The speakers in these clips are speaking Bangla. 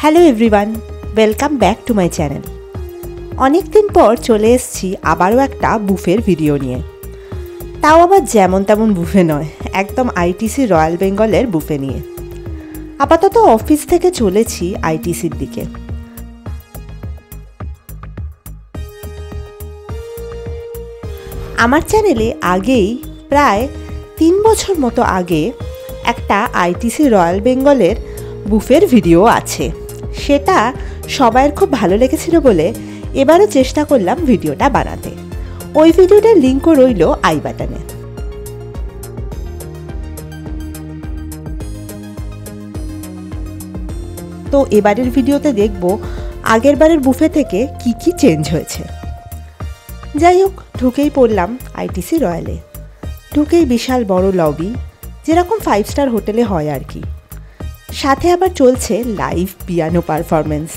Hello everyone, welcome back to my channel. অনেক দিন পর চলে এসেছি আবারও একটা বুফের ভিডিও নিয়ে। তাও আবার যেমন তেমন বুফে নয়, একদম আইটিসি রয়্যাল বেঙ্গলের বুফে নিয়ে। আপাতত অফিস থেকে চলেছি আইটিসির দিকে। আমার চ্যানেলে আগেই প্রায় 3 বছর মতো আগে একটা আইটিসি রয়্যাল বেঙ্গলের বুফের ভিডিও আছে। সেটা সবাইয়ের খুব ভালো লেগেছিল বলে এবারও চেষ্টা করলাম ভিডিওটা বানাতে। ওই ভিডিওটার লিঙ্কও রইল আই বাটনে। তো এবারের ভিডিওতে দেখব আগের বারের বুফে থেকে কি কি চেঞ্জ হয়েছে। যাই হোক, ঢুকেই পড়লাম আইটিসি রয়্যালে। ঢুকেই বিশাল বড় লবি, যেরকম 5 স্টার হোটেলে হয় আর কি। সাথে আবার চলছে লাইভ পিয়ানো পারফরমেন্স।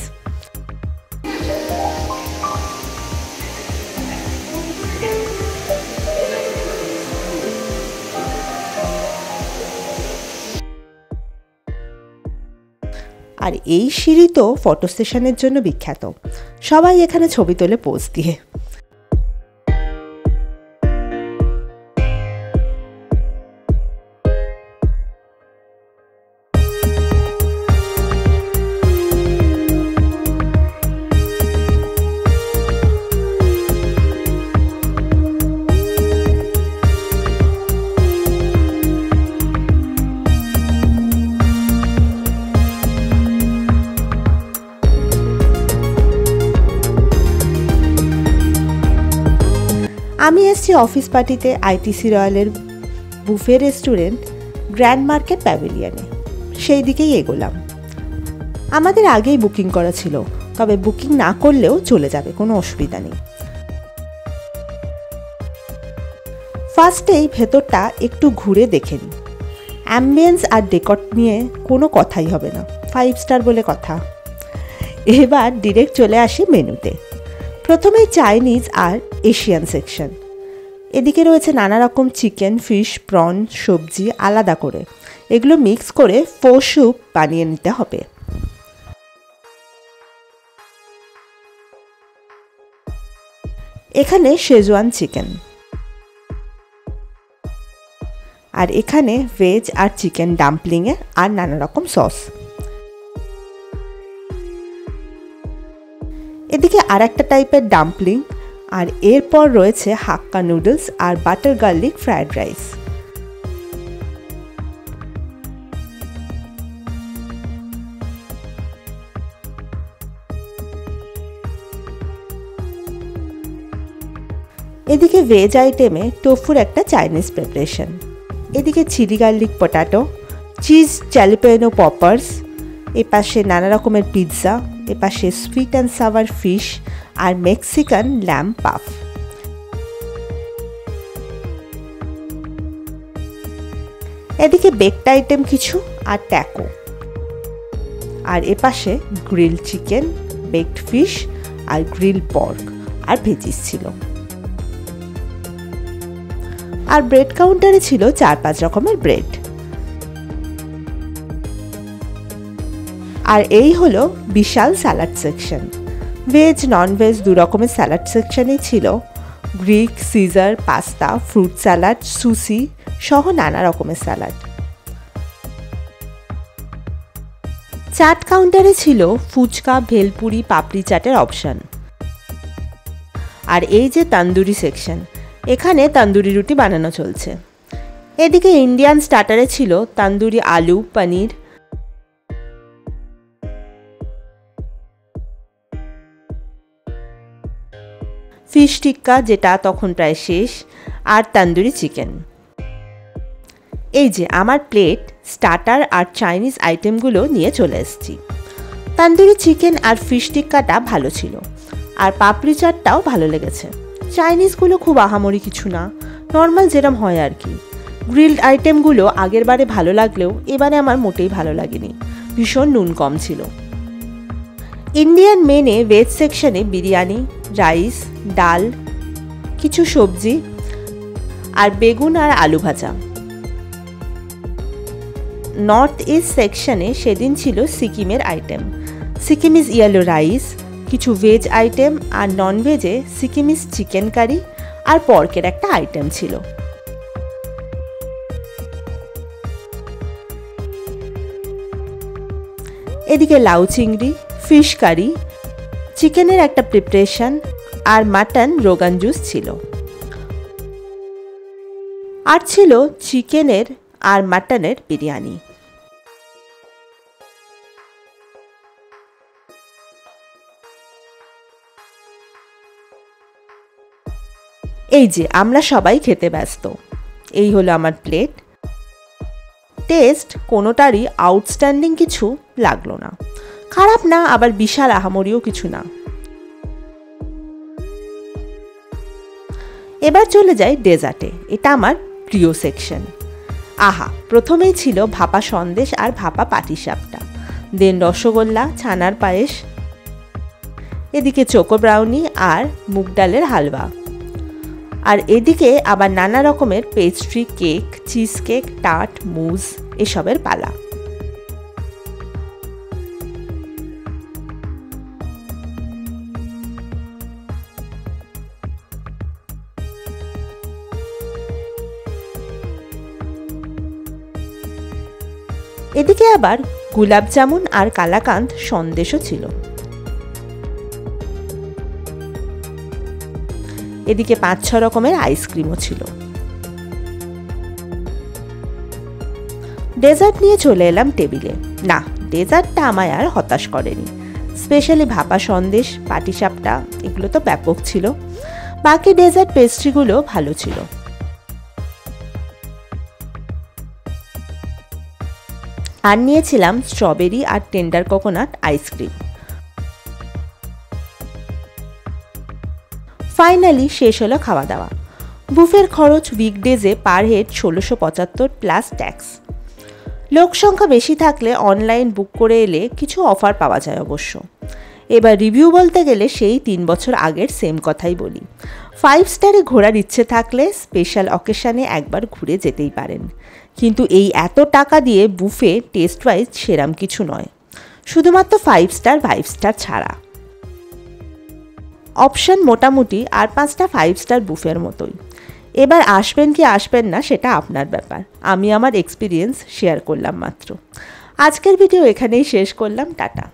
আর এই সিঁড়ি তো ফটো সেশনের জন্য বিখ্যাত। সবাই এখানে ছবি তোলে পোজ দিয়ে। আমি এসেছি অফিস পার্টিতে আইটিসি রয়্যালের বুফে রেস্টুরেন্ট গ্র্যান্ড মার্কেট প্যাভিলিয়নে। সেই দিকেই এগোলাম। আমাদের আগেই বুকিং করা ছিল, তবে বুকিং না করলেও চলে যাবে, কোনো অসুবিধা নেই। ফার্স্টেই ভেতরটা একটু ঘুরে দেখে নিই। অ্যাম্বিয়েন্স আর ডেকর নিয়ে কোনো কথাই হবে না, 5 স্টার বলে কথা। এবার ডিরেক্ট চলে আসি মেনুতে। প্রথমেই চাইনিজ আর এশিয়ান সেকশন। এদিকে রয়েছে নানা রকম চিকেন, ফিশ, প্রন, সবজি আলাদা করে। এগুলো মিক্স করে ফো স্যুপ বানিয়ে নিতে হবে। এখানে শেজওয়ান চিকেন, আর এখানে ভেজ আর চিকেন ডাম্পলিংয়ে আর নানা রকম সস। এদিকে আর একটা টাইপের ডাম্পলিং, আর এরপর রয়েছে হাক্কা নুডলস আর বাটার গার্লিক ফ্রায়েড রাইস। এদিকে ভেজ আইটেমে টোফুর একটা চাইনিজ প্রিপারেশন। এদিকে chilli garlic potato, cheese জ্যালাপেনো papa's, এপাশে নানা রকমের পিৎজা, এপাশে sweet and sour fish R Mexican lamb puff. এদিকে বেকড আইটেম কিছু আর ট্যাকো। আর এপাশে গ্রিল চিকেন, বেকড ফিশ আর গ্রিল পর্ক আর ভেজিস ছিল। আর ব্রেড কাউন্টারে ছিল 4-5 রকমের ব্রেড। আর এই হলো বিশাল salad section. Veg non veg 2 রকমের স্যালাড সেকশনই ছিল। Greek, Caesar, pasta, fruit salad, sushi সহ নানা রকমের স্যালাড। চাট কাউন্টারে ছিল ফুচকা, ভেলপুরি, পাপড়ি চাটের অপশন। আর এই যে তন্দুরি সেকশন, এখানে তন্দুরি রুটি বানানো চলছে। এদিকে ইন্ডিয়ান স্টার্টারে ছিল তন্দুরি আলু, পনির, ফিশ টিক্কা যেটা তখন প্রায় শেষ, আর তন্দুরি চিকেন। এই যে আমার প্লেট, স্টার্টার আর চাইনিজ আইটেমগুলো নিয়ে চলে এসেছি। তন্দুরি চিকেন আর ফিশ টিক্কাটা ভালো ছিল, আর পাপড়ি চাটটাও ভালো লেগেছে। চাইনিজগুলো খুব আহামরি কিছু না, নর্মাল যেরম হয় আর কি। গ্রিলড আইটেমগুলো আগের বারে ভালো লাগলেও এবারে আমার মোটেই ভালো লাগেনি, ভীষণ নুন কম ছিল। ইন্ডিয়ান মেনে ভেজ সেকশনে বিরিয়ানি, রাইস, ডাল, কিছু সবজি আর বেগুন আর আলু ভাজা। নর্থ ইস্ট সেকশনে সেদিন ছিল সিকিমের আইটেম, সিকিমিজ ইয়েলো রাইস, কিছু ভেজ আইটেম আর নন ভেজে সিকিমিজ চিকেন কারি আর পর্কের একটা আইটেম ছিল। এদিকে লাউ চিংড়ি, ফিশ কারি, চিকেনের একটা প্রিপারেশন আর মাটন রোগান জুস ছিল। আর ছিল চিকেনের আর মাটনের বিরিয়ানি। এই যে আমরা সবাই খেতে ব্যস্ত। এই হলো আমার প্লেট। টেস্ট কোনোটারই আউটস্ট্যান্ডিং কিছু লাগলো না, খারাপ না আবার বিশাল আহামরিও কিছু না। এবার চলে যাই ডেজার্টে। এটা আমার প্রিয় সেকশন। আহা, প্রথমেই ছিল ভাপা সন্দেশ আর ভাপা পাটিসাপটা, দেন রসগোল্লা, ছানার পায়েস, এদিকে চোকো ব্রাউনি আর মুগ ডালের হালুয়া, আর এদিকে আবার নানা রকমের pastry, cake, cheese cake, tart, mousse এসবের পালা। এদিকে আবার গোলাপ জামুন আর কালাকাঁদ সন্দেশও ছিল। এদিকে 5-6 রকমের আইসক্রিমও ছিল। ডেজার্ট নিয়ে চলে এলাম টেবিলে। না, ডেজার্টটা আমায় আর হতাশ করেনি। স্পেশালি ভাপা সন্দেশ, পাটিসাপটা এগুলো তো ব্যাপক ছিল। বাকি ডেজার্ট পেস্ট্রিগুলো ভালো ছিল। আর নিয়েছিলাম স্ট্রবেরি আর টেন্ডার কোকোনাট আইসক্রিম। ফাইনালি শেষ হলো খাওয়া দাওয়া। বুফের খরচ উইকডেজে পার হেড 1675 প্লাস ট্যাক্স। লোক সংখ্যা বেশি থাকলে অনলাইন বুক করে এলে কিছু অফার পাওয়া যায় অবশ্য। এবার রিভিউ বলতে গেলে সেই 3 বছর আগের সেম কথাই বলি। 5 স্টারে ঘোরার ইচ্ছে থাকলে স্পেশাল অকেশানে একবার ঘুরে যেতেই পারেন, কিন্তু এই এত টাকা দিয়ে বুফে টেস্ট ওয়াইজ সেরাম কিছু নয়, শুধুমাত্র 5 স্টার ছাড়া। অপশন মোটামুটি আর 5টা 5 স্টার বুফের মতোই। এবার আসবেন কি আসবেন না সেটা আপনার ব্যাপার, আমি আমার এক্সপিরিয়েন্স শেয়ার করলাম মাত্র। আজকের ভিডিও এখানেই শেষ করলাম। টাটা।